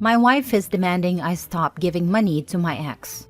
My wife is demanding I stop giving money to my ex.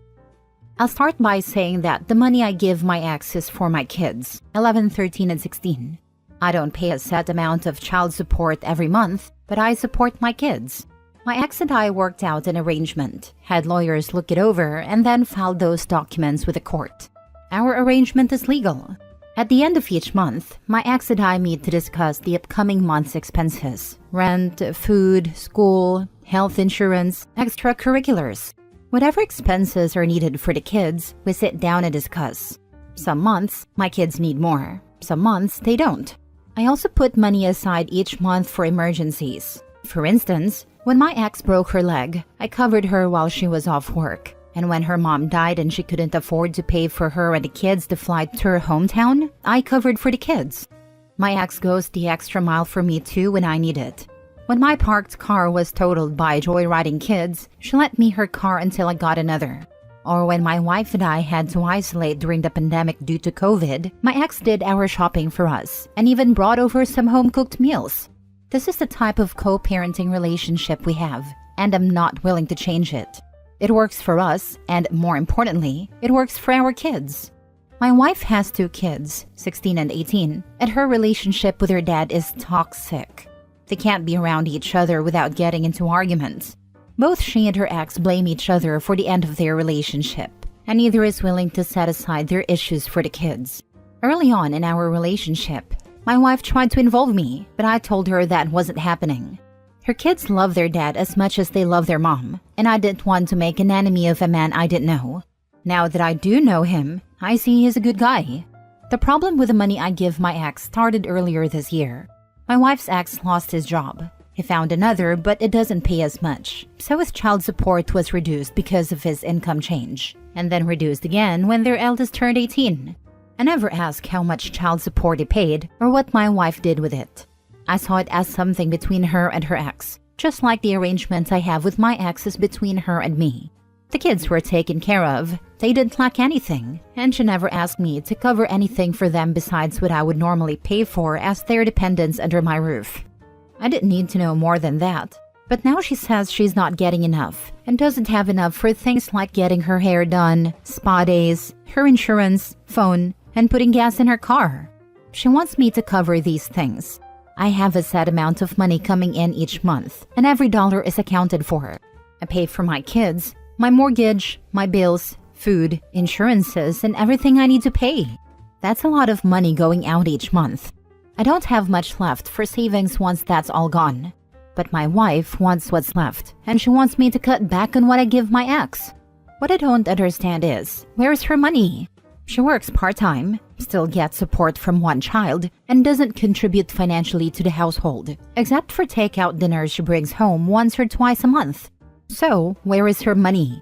I'll start by saying that the money I give my ex is for my kids, 11, 13, and 16. I don't pay a set amount of child support every month, but I support my kids. My ex and I worked out an arrangement, had lawyers look it over, and then filed those documents with the court. Our arrangement is legal. At the end of each month, my ex and I meet to discuss the upcoming month's expenses: rent, food, school, health insurance, extracurriculars. Whatever expenses are needed for the kids, we sit down and discuss. Some months, my kids need more. Some months, they don't. I also put money aside each month for emergencies. For instance, when my ex broke her leg, I covered her while she was off work. And when her mom died and she couldn't afford to pay for her and the kids to fly to her hometown, I covered for the kids. My ex goes the extra mile for me too when I need it. When my parked car was totaled by joyriding kids, she lent me her car until I got another. Or when my wife and I had to isolate during the pandemic due to COVID, my ex did our shopping for us and even brought over some home-cooked meals. This is the type of co-parenting relationship we have, and I'm not willing to change it. It works for us, and more importantly, it works for our kids. My wife has 2 kids, 16 and 18, and her relationship with her dad is toxic. They can't be around each other without getting into arguments. Both she and her ex blame each other for the end of their relationship, and neither is willing to set aside their issues for the kids. Early on in our relationship, my wife tried to involve me, but I told her that wasn't happening. Her kids love their dad as much as they love their mom, and I didn't want to make an enemy of a man I didn't know. Now that I do know him, I see he's a good guy. The problem with the money I give my ex started earlier this year. My wife's ex lost his job. He found another, but it doesn't pay as much. So his child support was reduced because of his income change, and then reduced again when their eldest turned 18. I never asked how much child support he paid or what my wife did with it. I saw it as something between her and her ex, just like the arrangement I have with my ex is between her and me. The kids were taken care of, they didn't lack anything, and she never asked me to cover anything for them besides what I would normally pay for as their dependents under my roof. I didn't need to know more than that, but now she says she's not getting enough and doesn't have enough for things like getting her hair done, spa days, her insurance, phone, and putting gas in her car. She wants me to cover these things. I have a set amount of money coming in each month, and every dollar is accounted for. I pay for my kids, my mortgage, my bills, food, insurances, and everything I need to pay. That's a lot of money going out each month. I don't have much left for savings once that's all gone. But my wife wants what's left, and she wants me to cut back on what I give my ex. What I don't understand is, where's her money? She works part-time, still gets support from one child, and doesn't contribute financially to the household, except for takeout dinners she brings home once or twice a month. So, where is her money?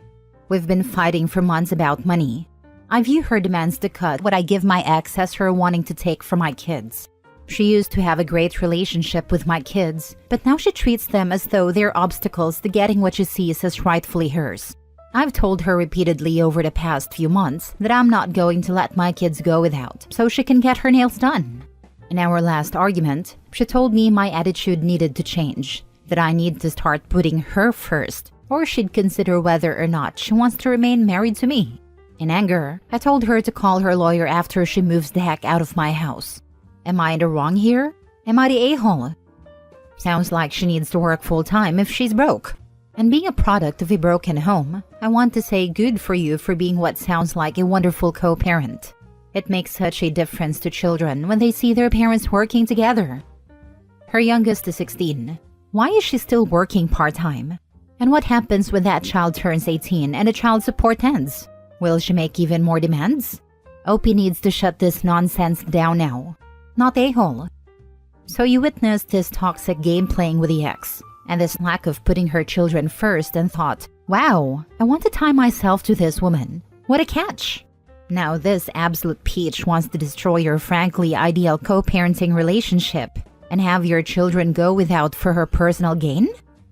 We've been fighting for months about money. I view her demands to cut what I give my ex as her wanting to take from my kids. She used to have a great relationship with my kids, but now she treats them as though they're obstacles to getting what she sees as rightfully hers. I've told her repeatedly over the past few months that I'm not going to let my kids go without, so she can get her nails done. In our last argument, she told me my attitude needed to change, that I need to start putting her first, or she'd consider whether or not she wants to remain married to me. In anger, I told her to call her lawyer after she moves the heck out of my house. Am I in the wrong here? Am I the a-hole? Sounds like she needs to work full-time if she's broke. And being a product of a broken home, I want to say good for you for being what sounds like a wonderful co-parent. It makes such a difference to children when they see their parents working together. Her youngest is 16. Why is she still working part-time? And what happens when that child turns 18 and the child support ends? Will she make even more demands? OP needs to shut this nonsense down now. Not a-hole. So you witnessed this toxic game playing with the ex, and this lack of putting her children first, and thought, wow, I want to tie myself to this woman. What a catch. Now this absolute peach wants to destroy your frankly ideal co-parenting relationship and have your children go without for her personal gain?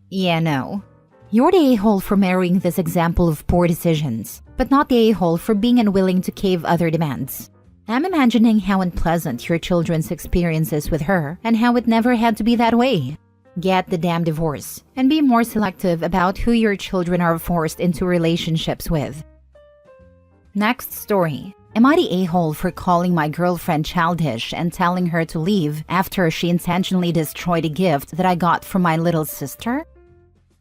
Yeah, no. You're the a-hole for marrying this example of poor decisions, but not the a-hole for being unwilling to cave other demands. I'm imagining how unpleasant your children's experiences with her and how it never had to be that way. Get the damn divorce and be more selective about who your children are forced into relationships with. Next story. Am I the a-hole for calling my girlfriend childish and telling her to leave after she intentionally destroyed a gift that I got from my little sister?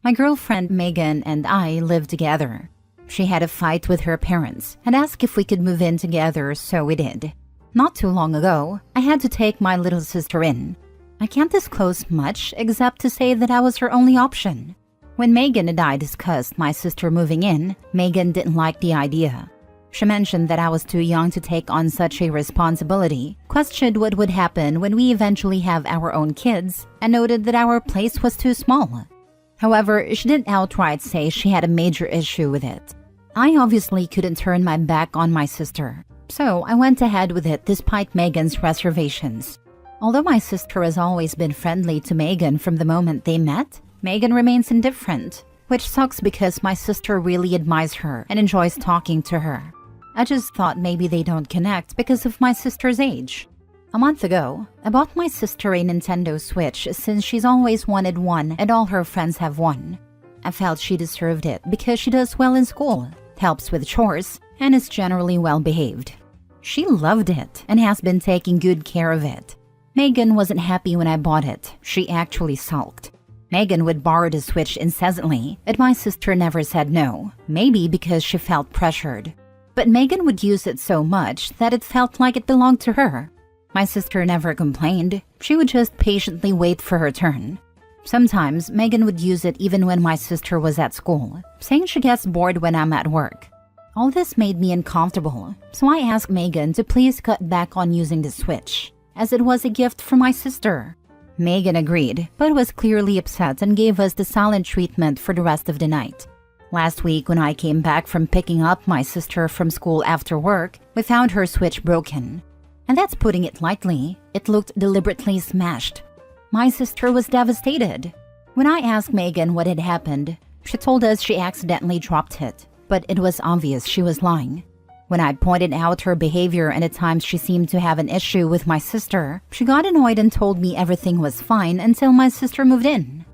My girlfriend Megan and I live together. She had a fight with her parents and asked if we could move in together, so we did. Not too long ago, I had to take my little sister in. I can't disclose much except to say that I was her only option. When Megan and I discussed my sister moving in, Megan didn't like the idea. She mentioned that I was too young to take on such a responsibility, questioned what would happen when we eventually have our own kids, and noted that our place was too small. However, she didn't outright say she had a major issue with it. I obviously couldn't turn my back on my sister, so I went ahead with it despite Megan's reservations. Although my sister has always been friendly to Megan from the moment they met, Megan remains indifferent, which sucks because my sister really admires her and enjoys talking to her. I just thought maybe they don't connect because of my sister's age. A month ago, I bought my sister a Nintendo Switch since she's always wanted one and all her friends have one. I felt she deserved it because she does well in school, helps with chores, and is generally well behaved. She loved it and has been taking good care of it. Megan wasn't happy when I bought it. She actually sulked. Megan would borrow the Switch incessantly, and my sister never said no, maybe because she felt pressured. But Megan would use it so much that it felt like it belonged to her. My sister never complained. She would just patiently wait for her turn. Sometimes Megan would use it even when my sister was at school, saying she gets bored when I'm at work. All this made me uncomfortable, so I asked Megan to please cut back on using the Switch, as it was a gift from my sister. Megan agreed, but was clearly upset and gave us the silent treatment for the rest of the night. Last week, when I came back from picking up my sister from school after work, we found her Switch broken. And that's putting it lightly. It looked deliberately smashed. My sister was devastated. When I asked Megan what had happened, she told us she accidentally dropped it, but it was obvious she was lying. When I pointed out her behavior and the times she seemed to have an issue with my sister, she got annoyed and told me everything was fine until my sister moved in.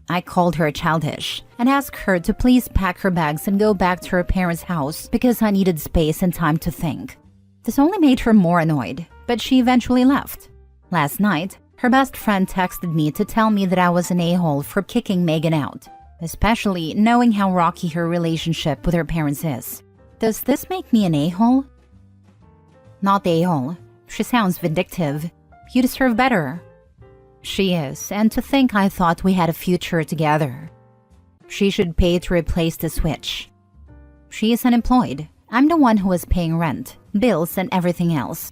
I called her childish and asked her to please pack her bags and go back to her parents' house because I needed space and time to think. This only made her more annoyed, but she eventually left. Last night, her best friend texted me to tell me that I was an a-hole for kicking Megan out, especially knowing how rocky her relationship with her parents is. Does this make me an a-hole? Not the a-hole. She sounds vindictive. You deserve better. She is, and to think I thought we had a future together. She should pay to replace the Switch. She is unemployed. I'm the one who is paying rent, bills, and everything else.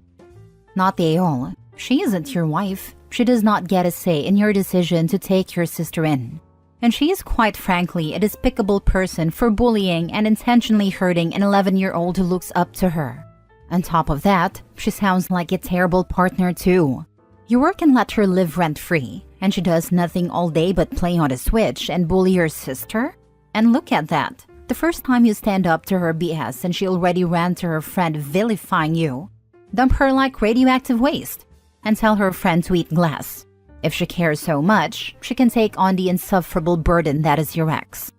Not the a-hole. She isn't your wife. She does not get a say in your decision to take your sister in. And she is quite frankly a despicable person for bullying and intentionally hurting an 11-year-old who looks up to her. On top of that, she sounds like a terrible partner too. You work and let her live rent-free, and she does nothing all day but play on a Switch and bully your sister? And look at that. The first time you stand up to her BS and she already ran to her friend vilifying you. Dump her like radioactive waste and tell her friend to eat glass. If she cares so much, she can take on the insufferable burden that is your ex.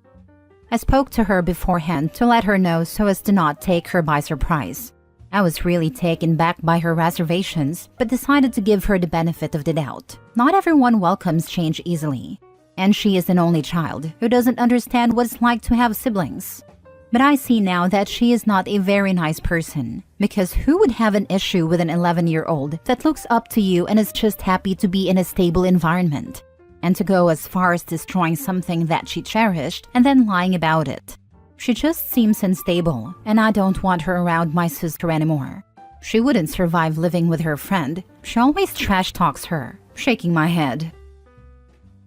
I spoke to her beforehand to let her know so as to not take her by surprise. I was really taken back by her reservations, but decided to give her the benefit of the doubt. Not everyone welcomes change easily, and she is an only child who doesn't understand what it's like to have siblings. But I see now that she is not a very nice person, because who would have an issue with an 11-year-old that looks up to you and is just happy to be in a stable environment? And to go as far as destroying something that she cherished and then lying about it. She just seems unstable, and I don't want her around my sister anymore. She wouldn't survive living with her friend. She always trash talks her, shaking my head.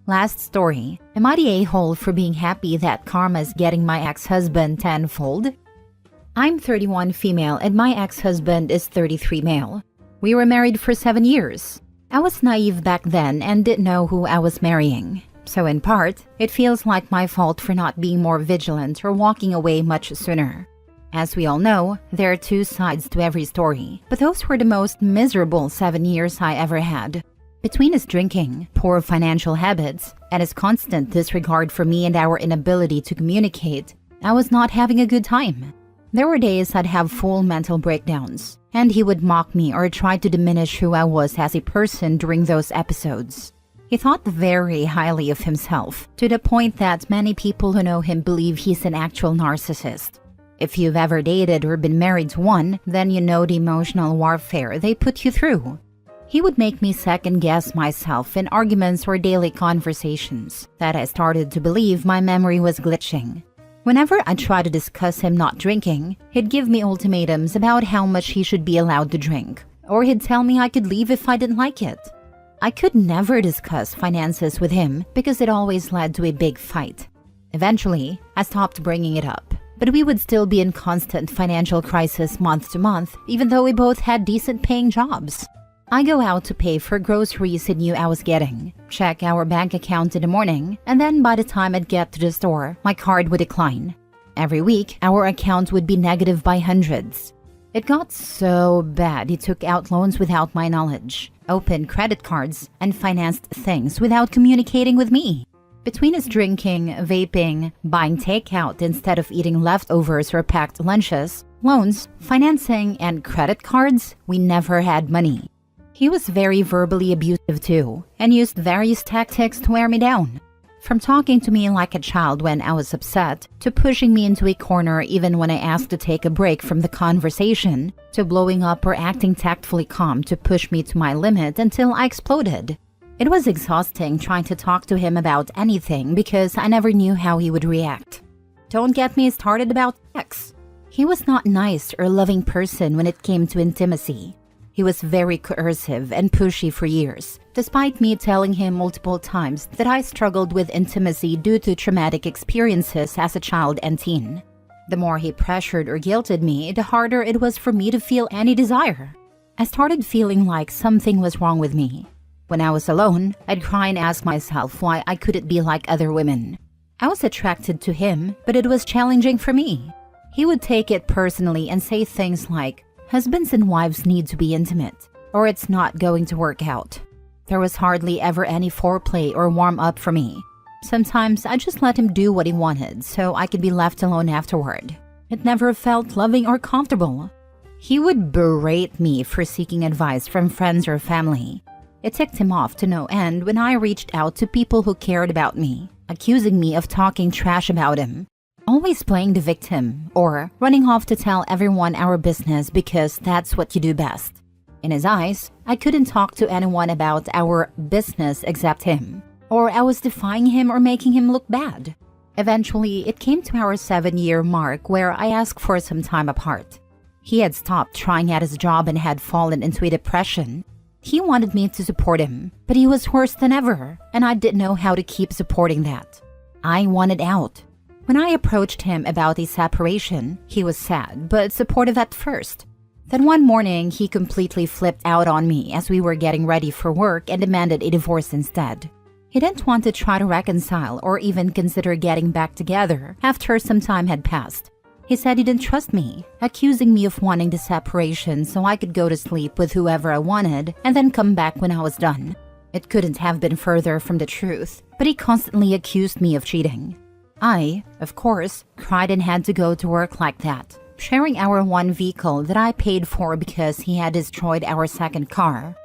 Last story. Am I the a-hole for being happy that karma's getting my ex-husband tenfold? I'm 31 female and my ex-husband is 33 male. We were married for 7 years. I was naive back then and didn't know who I was marrying. So in part, it feels like my fault for not being more vigilant or walking away much sooner. As we all know, there are two sides to every story, but those were the most miserable 7 years I ever had. Between his drinking, poor financial habits, and his constant disregard for me and our inability to communicate, I was not having a good time. There were days I'd have full mental breakdowns, and he would mock me or try to diminish who I was as a person during those episodes. He thought very highly of himself, to the point that many people who know him believe he's an actual narcissist. If you've ever dated or been married to one, then you know the emotional warfare they put you through. He would make me second-guess myself in arguments or daily conversations that I started to believe my memory was glitching. Whenever I tried to discuss him not drinking, he'd give me ultimatums about how much he should be allowed to drink, or he'd tell me I could leave if I didn't like it. I could never discuss finances with him because it always led to a big fight. Eventually, I stopped bringing it up, but we would still be in constant financial crisis month to month, even though we both had decent-paying jobs. I go out to pay for groceries he knew I was getting, check our bank account in the morning, and then by the time I'd get to the store, my card would decline. Every week, our account would be negative by hundreds. It got so bad he took out loans without my knowledge, opened credit cards, and financed things without communicating with me. Between his drinking, vaping, buying takeout instead of eating leftovers or packed lunches, loans, financing, and credit cards, we never had money. He was very verbally abusive too, and used various tactics to wear me down. From talking to me like a child when I was upset, to pushing me into a corner even when I asked to take a break from the conversation, to blowing up or acting tactfully calm to push me to my limit until I exploded. It was exhausting trying to talk to him about anything because I never knew how he would react. Don't get me started about sex. He was not nice or loving person when it came to intimacy. He was very coercive and pushy for years, despite me telling him multiple times that I struggled with intimacy due to traumatic experiences as a child and teen. The more he pressured or guilted me, the harder it was for me to feel any desire. I started feeling like something was wrong with me. When I was alone, I'd cry and ask myself why I couldn't be like other women. I was attracted to him, but it was challenging for me. He would take it personally and say things like, "Husbands and wives need to be intimate, or it's not going to work out." There was hardly ever any foreplay or warm-up for me. Sometimes I just let him do what he wanted so I could be left alone afterward. It never felt loving or comfortable. He would berate me for seeking advice from friends or family. It ticked him off to no end when I reached out to people who cared about me, accusing me of talking trash about him. Always playing the victim, or running off to tell everyone our business because that's what you do best. In his eyes, I couldn't talk to anyone about our business except him, or I was defying him or making him look bad. Eventually, it came to our 7-year mark where I asked for some time apart. He had stopped trying at his job and had fallen into a depression. He wanted me to support him, but he was worse than ever, and I didn't know how to keep supporting that. I wanted out. When I approached him about a separation, he was sad but supportive at first. Then one morning, he completely flipped out on me as we were getting ready for work and demanded a divorce instead. He didn't want to try to reconcile or even consider getting back together after some time had passed. He said he didn't trust me, accusing me of wanting the separation so I could go to sleep with whoever I wanted and then come back when I was done. It couldn't have been further from the truth, but he constantly accused me of cheating. I, of course, cried and had to go to work like that, sharing our one vehicle that I paid for because he had destroyed our second car.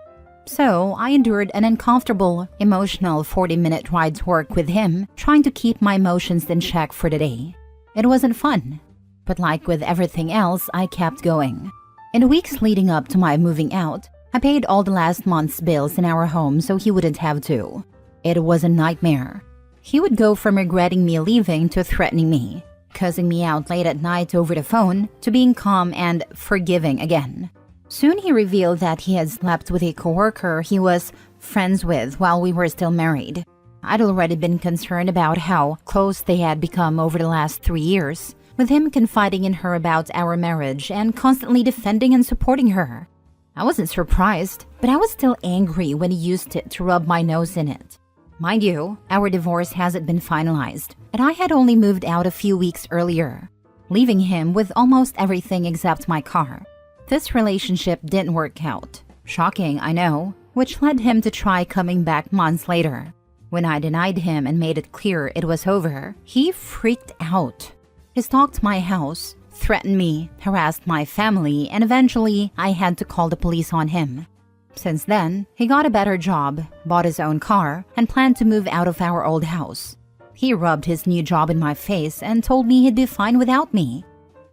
So I endured an uncomfortable, emotional 40-minute ride to work with him, trying to keep my emotions in check for the day. It wasn't fun, but like with everything else, I kept going. In the weeks leading up to my moving out, I paid all the last month's bills in our home so he wouldn't have to. It was a nightmare. He would go from regretting me leaving to threatening me, cussing me out late at night over the phone, to being calm and forgiving again. Soon he revealed that he had slept with a coworker he was friends with while we were still married. I'd already been concerned about how close they had become over the last 3 years, with him confiding in her about our marriage and constantly defending and supporting her. I wasn't surprised, but I was still angry when he used it to rub my nose in it. Mind you, our divorce hasn't been finalized, and I had only moved out a few weeks earlier, leaving him with almost everything except my car. This relationship didn't work out. Shocking, I know, which led him to try coming back months later. When I denied him and made it clear it was over, he freaked out. He stalked my house, threatened me, harassed my family, and eventually I had to call the police on him. Since then, he got a better job, bought his own car, and planned to move out of our old house. He rubbed his new job in my face and told me he'd be fine without me.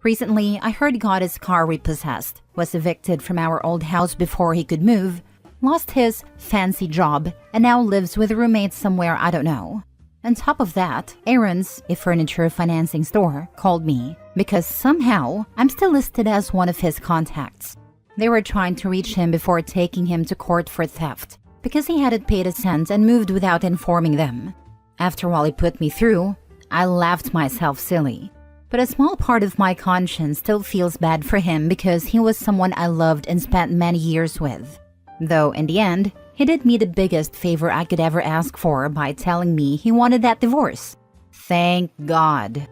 Recently, I heard got his car repossessed, was evicted from our old house before he could move, lost his fancy job, and now lives with a roommate somewhere I don't know. On top of that, Aaron's, a furniture financing store, called me because somehow I'm still listed as one of his contacts. They were trying to reach him before taking him to court for theft because he hadn't paid a cent and moved without informing them. After all he put me through, I laughed myself silly. But a small part of my conscience still feels bad for him because he was someone I loved and spent many years with. Though in the end, he did me the biggest favor I could ever ask for by telling me he wanted that divorce. Thank God.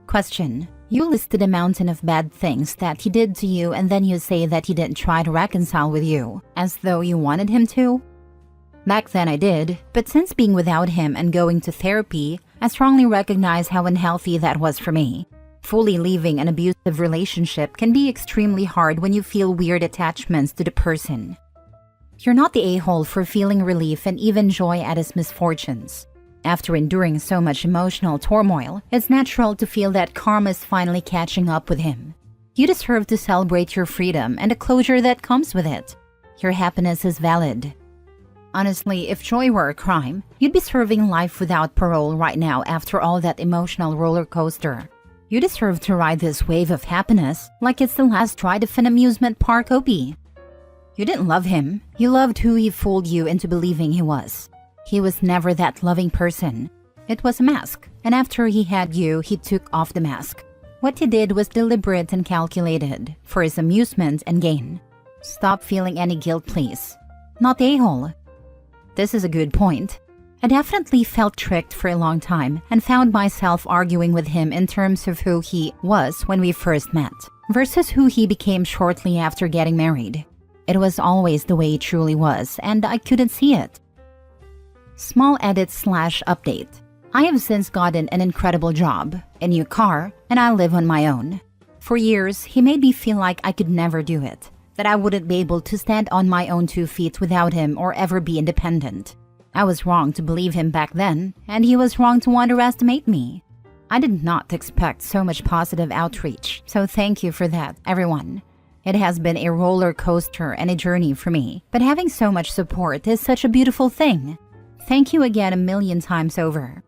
Question. You listed a mountain of bad things that he did to you and then you say that he didn't try to reconcile with you, as though you wanted him to? Back then I did, but since being without him and going to therapy, I strongly recognize how unhealthy that was for me. Fully leaving an abusive relationship can be extremely hard when you feel weird attachments to the person. You're not the a-hole for feeling relief and even joy at his misfortunes. After enduring so much emotional turmoil, it's natural to feel that karma is finally catching up with him. You deserve to celebrate your freedom and the closure that comes with it. Your happiness is valid. Honestly, if joy were a crime, you'd be serving life without parole right now after all that emotional roller coaster. You deserve to ride this wave of happiness like it's the last ride of an amusement park OP. You didn't love him, you loved who he fooled you into believing he was. He was never that loving person. It was a mask, and after he had you, he took off the mask. What he did was deliberate and calculated, for his amusement and gain. Stop feeling any guilt, please. Not the a-hole. This is a good point. I definitely felt tricked for a long time and found myself arguing with him in terms of who he was when we first met, versus who he became shortly after getting married. It was always the way he truly was, and I couldn't see it. Small edit/update. I have since gotten an incredible job, a new car, and I live on my own. For years, he made me feel like I could never do it, that I wouldn't be able to stand on my own 2 feet without him or ever be independent. I was wrong to believe him back then, and he was wrong to underestimate me. I did not expect so much positive outreach, so thank you for that, everyone. It has been a roller coaster and a journey for me, but having so much support is such a beautiful thing. Thank you again a million times over.